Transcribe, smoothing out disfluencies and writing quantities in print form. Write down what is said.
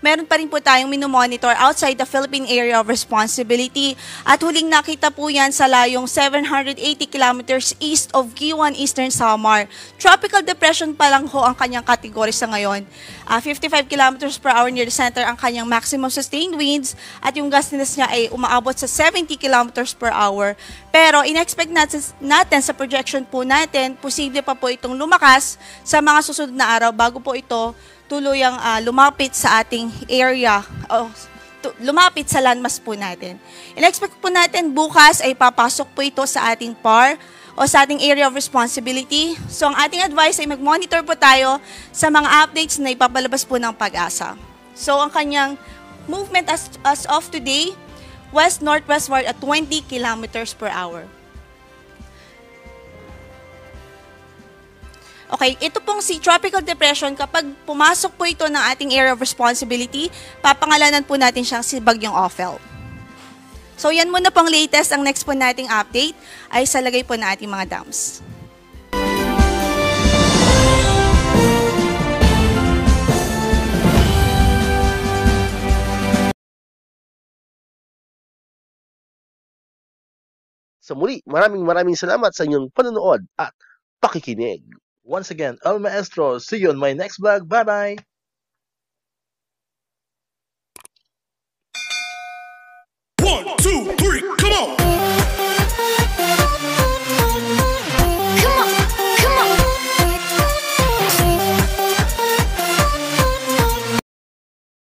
meron pa rin po tayong minomonitor outside the Philippine Area of Responsibility. At huling nakita po yan sa layong 780 kilometers east of Guiuan, Eastern Samar. Tropical depression pa lang ho ang kanyang kategory sa ngayon. 55 kilometers per hour near the center ang kanyang maximum sustained winds at yung gustiness niya ay umaabot sa 70 kilometers per hour. Pero in-expect natin sa projection po natin, posible pa po itong lumakas sa mga susunod na araw bago po ito tuluyang lumapit sa ating area, lumapit sa landmass po natin. In-expect po natin bukas ay papasok po ito sa ating PAR o sa ating area of responsibility. So ang ating advice ay mag-monitor po tayo sa mga updates na ipapalabas po ng Pag-asa. So ang kanyang movement as of today, west-northwestward at 20 kilometers per hour. Okay, ito pong si Tropical Depression, kapag pumasok po ito ng ating area of responsibility, papangalanan po natin siyang si Bagyong Ophel. So yan muna pong latest. Ang next po nating update ay sa lagay po na ating mga dams. Sa muli, maraming salamat sa inyong panonood at pakikinig. Once again, El Maestro, see you on my next vlog. Bye-bye! One, two, three, come on!